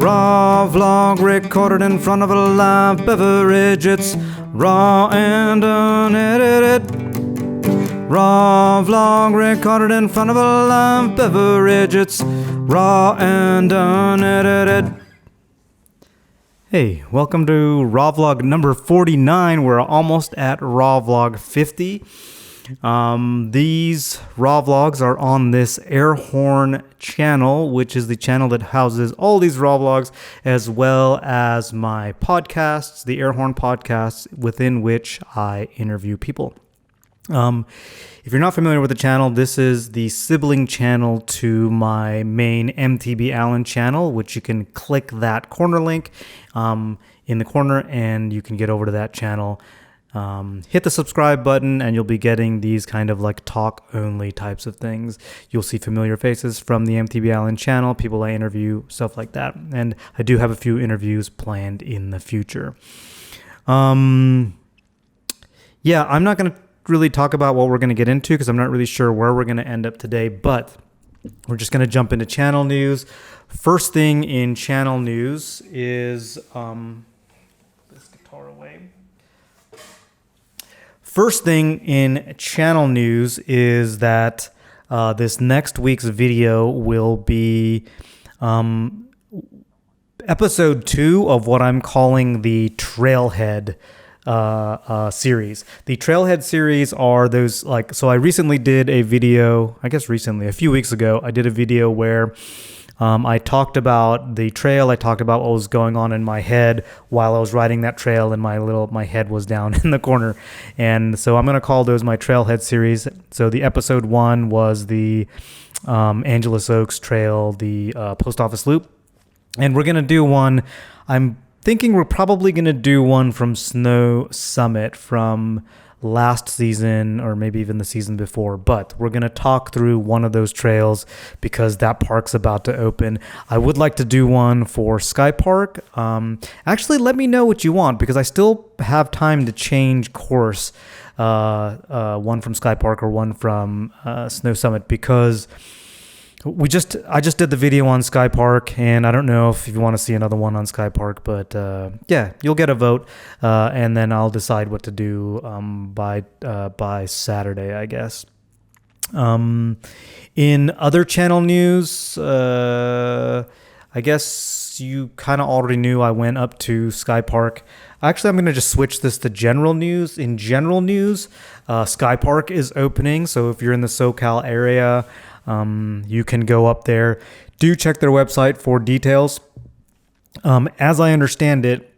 Raw vlog recorded in front of a live beverage. It's raw and unedited. Raw vlog recorded in front of a live beverage. It's raw and unedited. Hey, welcome to Raw Vlog number 49. We're almost at Raw Vlog 50. These Raw Vlogs are on this Air Horn channel, which is the channel that houses all these Raw Vlogs, as well as my podcasts, the Air Horn podcasts, within which I interview people. If you're not familiar with the channel, this is the sibling channel to my main MTB ALAN channel, which you can click that corner link in the corner and you can get over to that channel. Hit the subscribe button and you'll be getting these kind of like talk only types of things. You'll see familiar faces from the MTB ALAN channel, people I interview, stuff like that. And I do have a few interviews planned in the future. I'm not going to really talk about what we're going to get into because I'm not really sure where we're going to end up today, but we're just going to jump into channel news. First thing in channel news is this guitar away. First thing in channel news is that this next week's video will be episode 2 of what I'm calling the Trailhead series. The Trailhead series are those so I recently did a video, a few weeks ago, I did a video where I talked about the trail. I talked about what was going on in my head while I was riding that trail and my head was down in the corner. And so I'm going to call those my Trailhead series. So the episode 1 was the Angeles Oaks Trail, the post office loop. And we're going to do one, I'm thinking we're probably going to do one from Snow Summit from last season or maybe even the season before, but we're going to talk through one of those trails because that park's about to open. I would like to do one for Skypark. Actually, let me know what you want because I still have time to change course, one from Skypark or one from Snow Summit because I just did the video on Skypark, and I don't know if you want to see another one on Skypark, but you'll get a vote, and then I'll decide what to do by Saturday, I guess. In other channel news, I guess you kind of already knew I went up to Skypark. Actually, I'm going to just switch this to general news. In general news, Skypark is opening, so if you're in the SoCal area, you can go up there. Do check their website for details. As I understand it,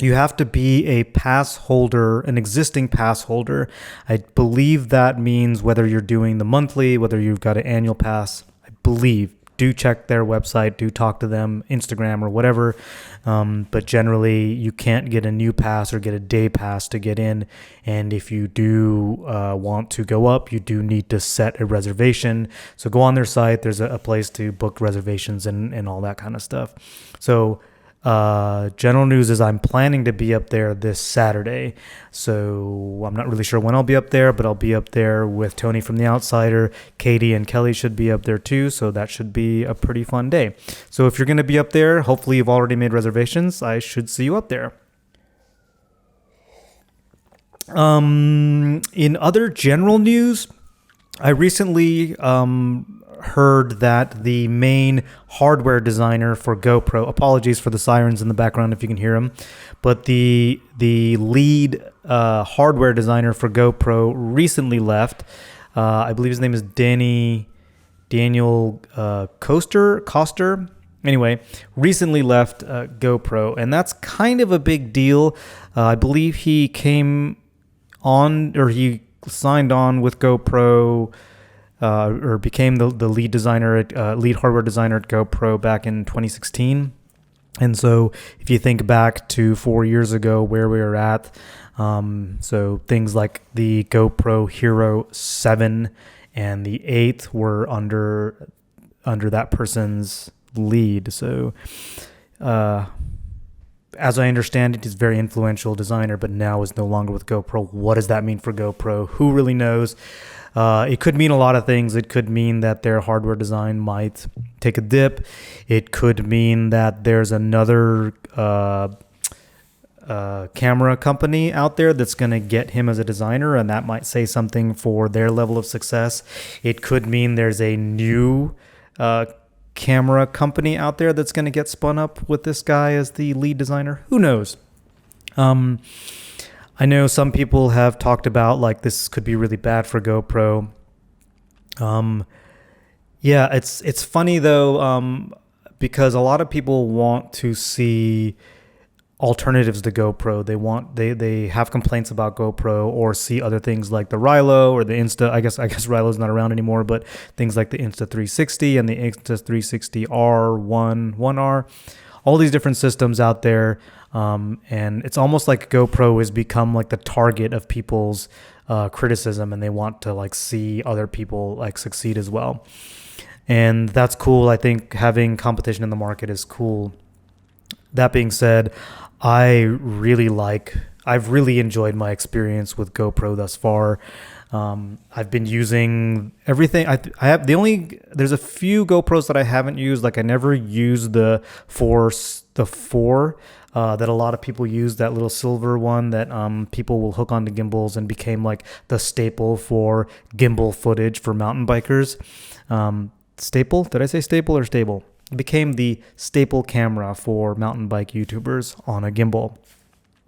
you have to be a pass holder, an existing pass holder. I believe that means whether you're doing the monthly, whether you've got an annual pass, I believe. Do check their website, do talk to them, Instagram or whatever. But generally, you can't get a new pass or get a day pass to get in. And if you do want to go up, you do need to set a reservation. So go on their site. There's a place to book reservations and all that kind of stuff. So general news is I'm planning to be up there this Saturday. So I'm not really sure when I'll be up there, but I'll be up there with Tony from The Outsider. Katie and Kelly should be up there too. So that should be a pretty fun day. So if you're going to be up there, hopefully you've already made reservations. I should see you up there. In other general news, I recently heard that the main hardware designer for GoPro, apologies for the sirens in the background if you can hear them, but the lead hardware designer for GoPro recently left. I believe his name is Daniel Koster. Anyway, recently left GoPro, and that's kind of a big deal. I believe he signed on with GoPro or became the lead designer lead hardware designer at GoPro back in 2016. And so if you think back to 4 years ago where we were at, so things like the GoPro Hero 7 and the 8 were under that person's lead. So as I understand it, he's a very influential designer, but now is no longer with GoPro. What does that mean for GoPro? Who really knows? It could mean a lot of things. It could mean that their hardware design might take a dip. It could mean that there's another camera company out there that's going to get him as a designer, and that might say something for their level of success. It could mean there's a new camera company out there that's going to get spun up with this guy as the lead designer. Who knows? I know some people have talked about like this could be really bad for GoPro. Yeah, it's funny though, because a lot of people want to see alternatives to GoPro. They have complaints about GoPro, or see other things like the Rilo or the Insta. I guess Rilo's not around anymore, but things like the Insta360 and the Insta360R1, 1R, all these different systems out there. And it's almost like GoPro has become like the target of people's criticism, and they want to like see other people like succeed as well. And that's cool. I think having competition in the market is cool. That being said, I've really enjoyed my experience with GoPro thus far. I've been using everything. There's a few GoPros that I haven't used. Like I never used the 4 that a lot of people use, that little silver one that people will hook onto gimbals and became like the staple for gimbal footage for mountain bikers. Staple? Did I say staple or stable? It became the staple camera for mountain bike YouTubers on a gimbal.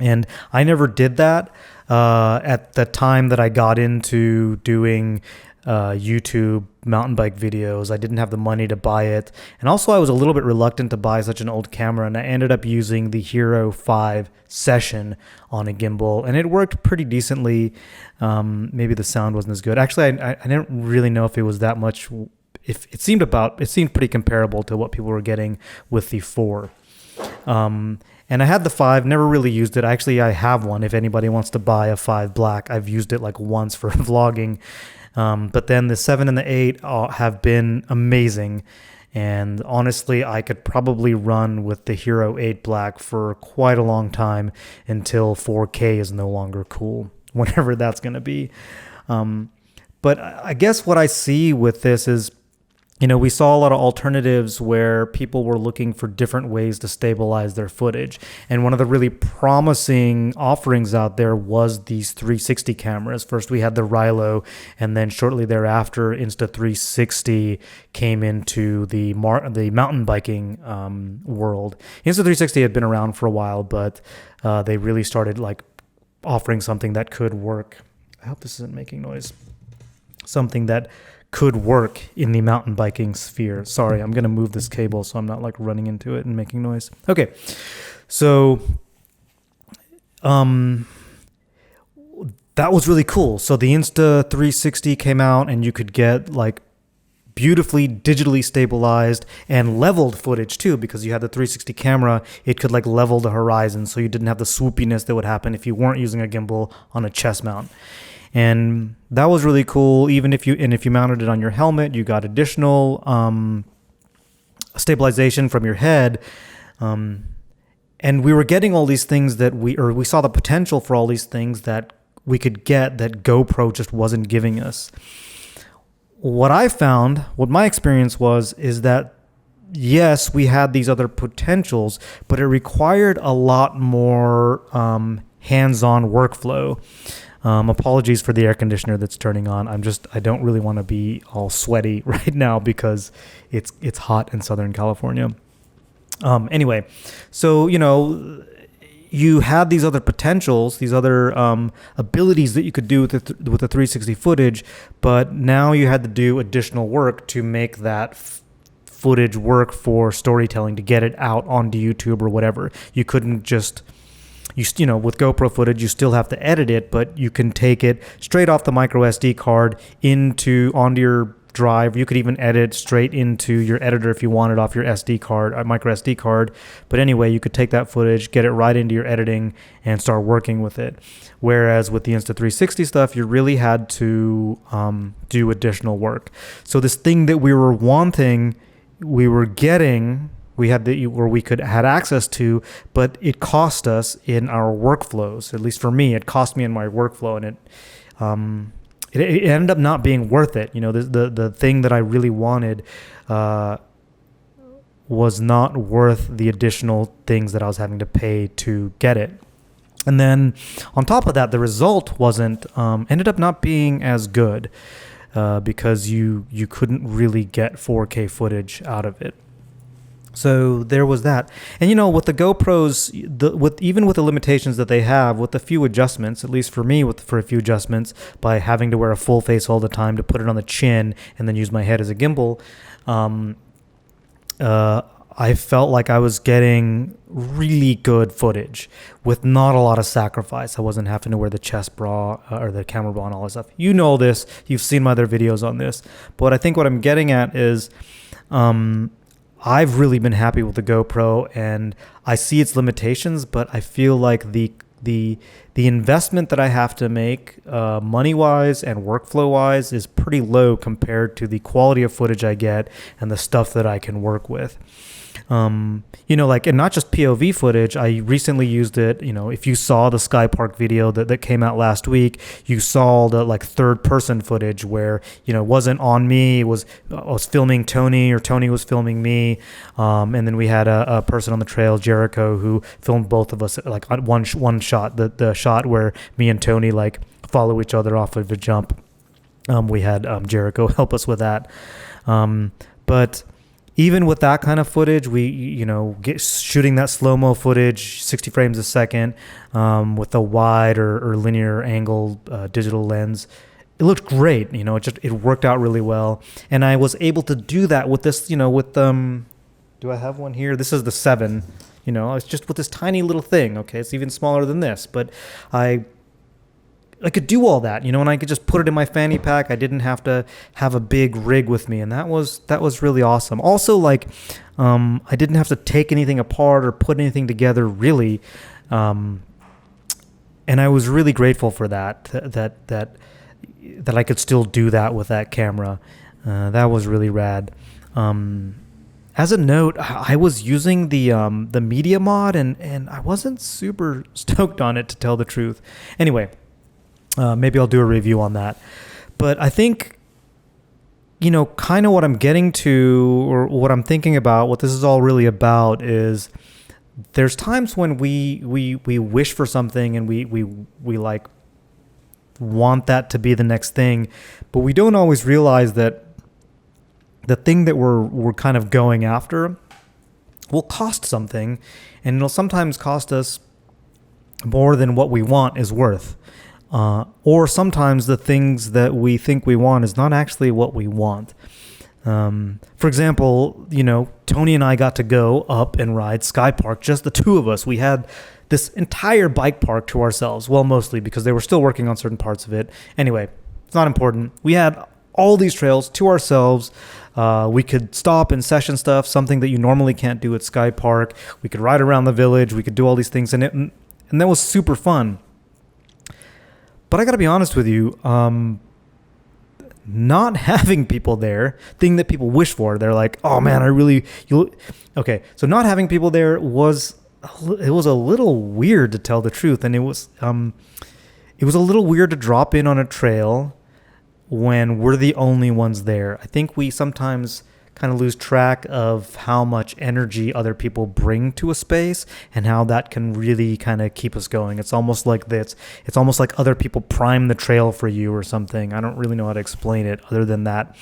And I never did that at the time that I got into doing YouTube mountain bike videos. I didn't have the money to buy it. And also I was a little bit reluctant to buy such an old camera, and I ended up using the Hero 5 Session on a gimbal, and it worked pretty decently. Maybe the sound wasn't as good. Actually, I didn't really know if it was that much. If it seemed pretty comparable to what people were getting with the 4. And I had the 5, never really used it. Actually, I have one. If anybody wants to buy a 5 black, I've used it like once for vlogging. But then the 7 and the 8 have been amazing. And honestly, I could probably run with the Hero 8 Black for quite a long time until 4K is no longer cool, whenever that's going to be. But I guess what I see with this is, we saw a lot of alternatives where people were looking for different ways to stabilize their footage. And one of the really promising offerings out there was these 360 cameras. First, we had the Rilo, and then shortly thereafter, Insta360 came into the mountain biking world. Insta360 had been around for a while, but they really started like offering something that could work. I hope this isn't making noise. Something that could work in the mountain biking sphere. Sorry, I'm going to move this cable so I'm not like running into it and making noise. Okay. So, that was really cool. So the Insta360 came out, and you could get like beautifully digitally stabilized and leveled footage too, because you had the 360 camera. It could like level the horizon, so you didn't have the swoopiness that would happen if you weren't using a gimbal on a chest mount. And that was really cool. Even if you mounted it on your helmet, you got additional stabilization from your head. And we were getting all these things that we saw the potential for all these things that we could get that GoPro just wasn't giving us. What my experience is that yes, we had these other potentials, but it required a lot more hands-on workflow. Apologies for the air conditioner that's turning on. I don't really want to be all sweaty right now because it's hot in Southern California. Anyway, so, you had these other potentials, these other abilities that you could do with the 360 footage, but now you had to do additional work to make that footage work for storytelling, to get it out onto YouTube or whatever. You couldn't just... with GoPro footage, you still have to edit it, but you can take it straight off the micro SD card onto your drive. You could even edit straight into your editor if you wanted off your micro SD card. But anyway, you could take that footage, get it right into your editing, and start working with it. Whereas with the Insta360 stuff, you really had to do additional work. So this thing that we were wanting, we were getting where we could had access to, but it cost us in our workflows. At least for me, it cost me in my workflow, and it ended up not being worth it. The thing that I really wanted was not worth the additional things that I was having to pay to get it. And then on top of that, the result ended up not being as good because you couldn't really get 4K footage out of it. So there was that. And with the GoPros, even with the limitations that they have, with a few adjustments, at least for me, for a few adjustments, by having to wear a full face all the time to put it on the chin and then use my head as a gimbal, I felt like I was getting really good footage with not a lot of sacrifice. I wasn't having to wear the chest bra or the camera bra and all this stuff. You know this. You've seen my other videos on this. But I think what I'm getting at is I've really been happy with the GoPro, and I see its limitations, but I feel like the investment that I have to make money-wise and workflow-wise is pretty low compared to the quality of footage I get and the stuff that I can work with. And not just POV footage. I recently used it. If you saw the Skypark video that came out last week, you saw the third person footage where, it wasn't on me. I was filming Tony, or Tony was filming me. And then we had a person on the trail, Jericho, who filmed both of us on one shot, the shot where me and Tony follow each other off of a jump. We had Jericho help us with that. But even with that kind of footage, we, shooting that slow-mo footage, 60 frames a second, with a wide or linear angle digital lens, it looked great. It worked out really well. And I was able to do that with this, do I have one here? This is the 7, it's just with this tiny little thing. Okay. It's even smaller than this, but I could do all that, and I could just put it in my fanny pack. I didn't have to have a big rig with me, and that was really awesome. Also, I didn't have to take anything apart or put anything together, really, and I was really grateful for that I could still do that with that camera. That was really rad. As a note, I was using the media mod, and I wasn't super stoked on it, to tell the truth. Anyway. Maybe I'll do a review on that. But I think, kind of what I'm getting to, or what I'm thinking about, what this is all really about, is there's times when we wish for something and we want that to be the next thing, but we don't always realize that the thing that we're kind of going after will cost something, and it'll sometimes cost us more than what we want is worth. Or sometimes the things that we think we want is not actually what we want. For example, Tony and I got to go up and ride Skypark, just the two of us. We had this entire bike park to ourselves. Well, mostly because they were still working on certain parts of it. Anyway, it's not important. We had all these trails to ourselves. We could stop and session stuff, something that you normally can't do at Skypark. We could ride around the village. We could do all these things, and that was super fun. But I got to be honest with you, not having people there, thing that people wish for, they're like, oh man, okay. So not having people there it was a little weird, to tell the truth. And it was a little weird to drop in on a trail when we're the only ones there. I think we sometimes kind of lose track of how much energy other people bring to a space and how that can really kind of keep us going. It's almost like this. It's almost like other people prime the trail for you or something. I don't really know how to explain it other than that.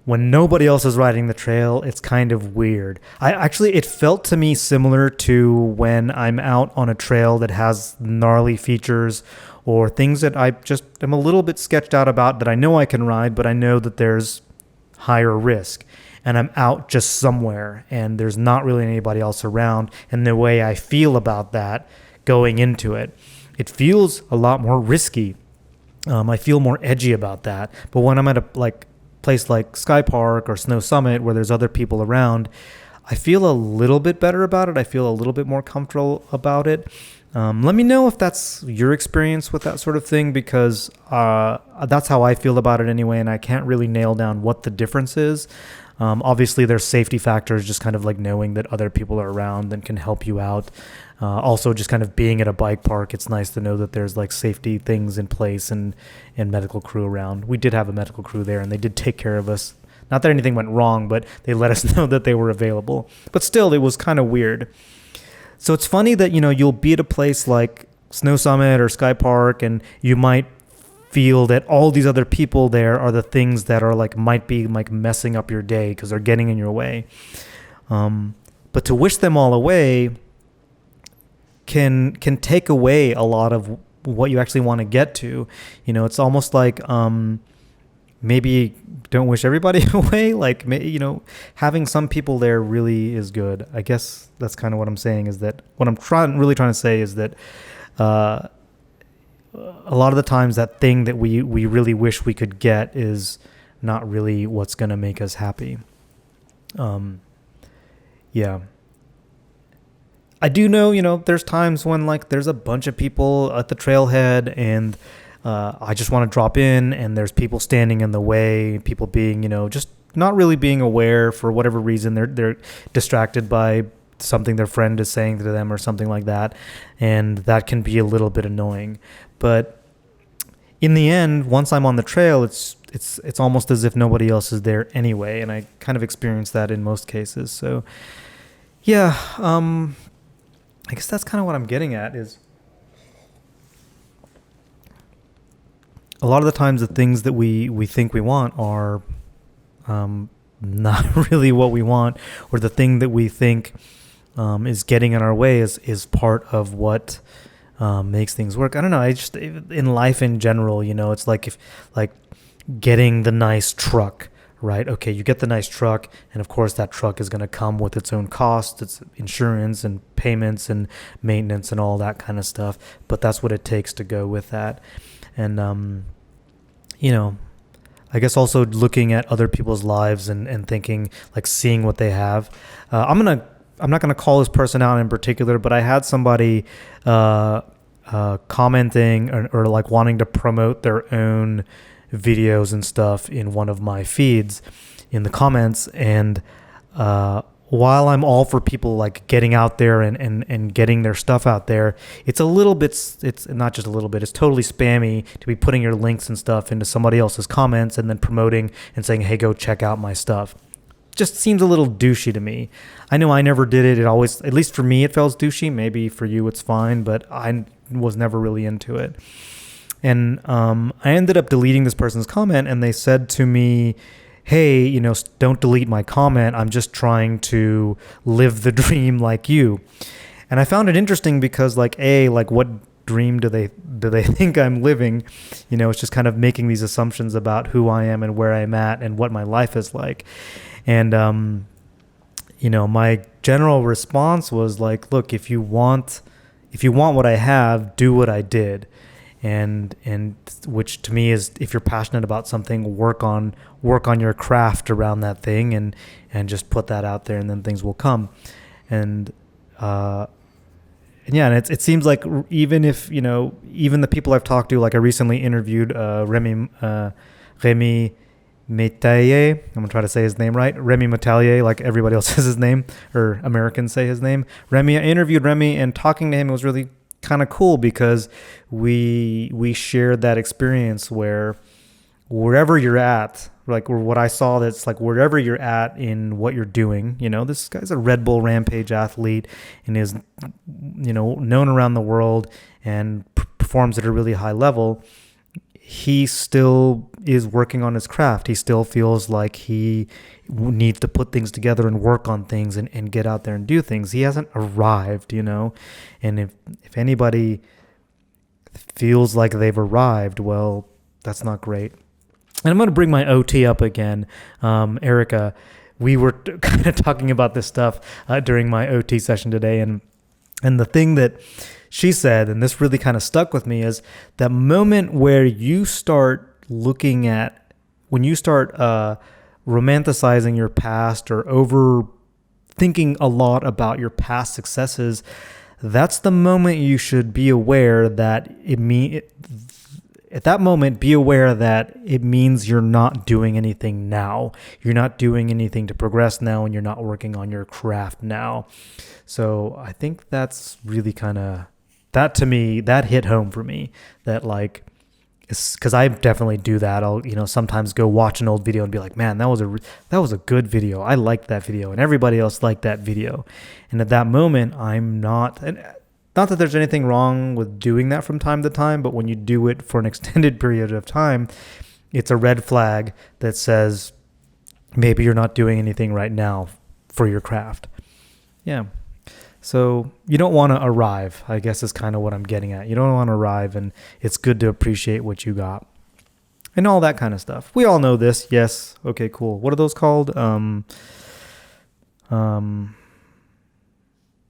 When nobody else is riding the trail, it's kind of weird. It felt to me similar to when I'm out on a trail that has gnarly features or things that I just am a little bit sketched out about that I know I can ride, but I know that there's higher risk, and I'm out just somewhere and there's not really anybody else around, and the way I feel about that going into it feels a lot more risky. I feel more edgy about that. But when I'm at a place like Skypark or Snow Summit where there's other people around, I feel a little bit better about it. I feel a little bit more comfortable about it. Let me know if that's your experience with that sort of thing, because that's how I feel about it anyway, and I can't really nail down what the difference is. Obviously, there's safety factors, just kind of like knowing that other people are around and can help you out. Also, just kind of being at a bike park, it's nice to know that there's like safety things in place and medical crew around. We did have a medical crew there, and they did take care of us. Not that anything went wrong, but they let us know that they were available. But still, it was kind of weird. So it's funny that, you'll be at a place like Snow Summit or Skypark, and you might feel that all these other people there are the things that are like might be like messing up your day because they're getting in your way. But to wish them all away can take away a lot of what you actually want to get to. It's almost like maybe don't wish everybody away. Like, having some people there really is good. I guess that's kind of what I'm saying, is that what I'm really trying to say is that a lot of the times that thing that we really wish we could get is not really what's going to make us happy. Yeah. I do know, there's times when like there's a bunch of people at the trailhead and I just want to drop in, and there's people standing in the way, people being, just not really being aware for whatever reason. They're distracted by something their friend is saying to them or something like that. And that can be a little bit annoying. But in the end, once I'm on the trail, it's almost as if nobody else is there anyway. And I kind of experience that in most cases. So yeah, I guess that's kind of what I'm getting at, is a lot of the times the things that we think we want are not really what we want, or the thing that we think is getting in our way is part of what makes things work. I don't know. I just, in life in general, it's like getting the nice truck, right? Okay, you get the nice truck, and of course that truck is going to come with its own costs, its insurance and payments and maintenance and all that kind of stuff. But that's what it takes to go with that. And, I guess also looking at other people's lives and thinking, like, seeing what they have. I'm not going to call this person out in particular, but I had somebody commenting or like wanting to promote their own videos and stuff in one of my feeds in the comments. And while I'm all for people like getting out there and getting their stuff out there, it's a little bit, it's not just a little bit, it's totally spammy to be putting your links and stuff into somebody else's comments and then promoting and saying, hey, go check out my stuff. Just seems a little douchey to me. I know I never did it. It always, at least for me, it felt douchey. Maybe for you it's fine, but I was never really into it. And I ended up deleting this person's comment, and they said to me, hey, don't delete my comment. I'm just trying to live the dream like you. And I found it interesting because like what dream do they think I'm living? It's just kind of making these assumptions about who I am and where I'm at and what my life is like. And, my general response was like, look, if you want what I have, do what I did. And which to me is, if you're passionate about something, work on your craft around that thing and just put that out there, and then things will come. And yeah, and it seems like even if, even the people I've talked to, like I recently interviewed Rémy Métailler, I'm going to try to say his name right, Rémy Métailler, like everybody else says his name, or Americans say his name. I interviewed Rémy, and talking to him was really kind of cool because we shared that experience where wherever you're at, like what I saw, that's like wherever you're at in what you're doing, this guy's a Red Bull Rampage athlete and is, known around the world and performs at a really high level. He still is working on his craft. He still feels like he needs to put things together and work on things and get out there and do things. He hasn't arrived, and if anybody feels like they've arrived, well, that's not great. And I'm going to bring my OT up again. Erica, we were kind of talking about this stuff during my OT session today, and the thing that she said, and this really kind of stuck with me, is that moment where you start when you start romanticizing your past or overthinking a lot about your past successes, that's the moment you should be aware that at that moment, be aware that it means you're not doing anything now. You're not doing anything to progress now, and you're not working on your craft now. So I think that's really kind of, that to me, that hit home for me, that like, because I definitely do that. I'll, sometimes go watch an old video and be like, man, that was a good video. I liked that video, and everybody else liked that video. And at that moment, I'm not, and not that there's anything wrong with doing that from time to time, but when you do it for an extended period of time, it's a red flag that says maybe you're not doing anything right now for your craft. Yeah. So you don't want to arrive, I guess is kind of what I'm getting at. You don't want to arrive, and it's good to appreciate what you got and all that kind of stuff. We all know this. Yes. Okay, cool. What are those called?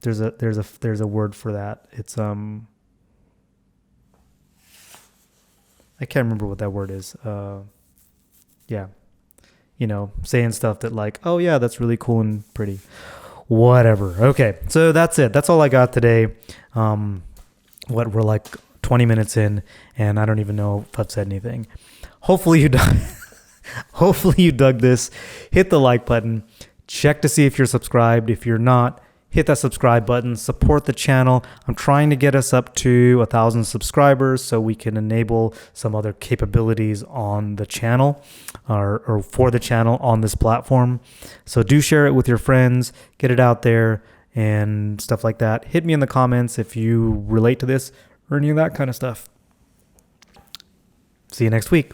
There's a word for that. It's I can't remember what that word is. Yeah. Saying stuff that like, oh yeah, that's really cool and pretty. Whatever. Okay, so that's it. That's all I got today. We're like 20 minutes in, and I don't even know if I've said anything. Hopefully you dug this. Hit the like button. Check to see if you're subscribed. If you're not, hit that subscribe button. Support the channel. I'm trying to get us up to 1,000 subscribers so we can enable some other capabilities on the channel or for the channel on this platform. So do share it with your friends, get it out there and stuff like that. Hit me in the comments if you relate to this or any of that kind of stuff. See you next week.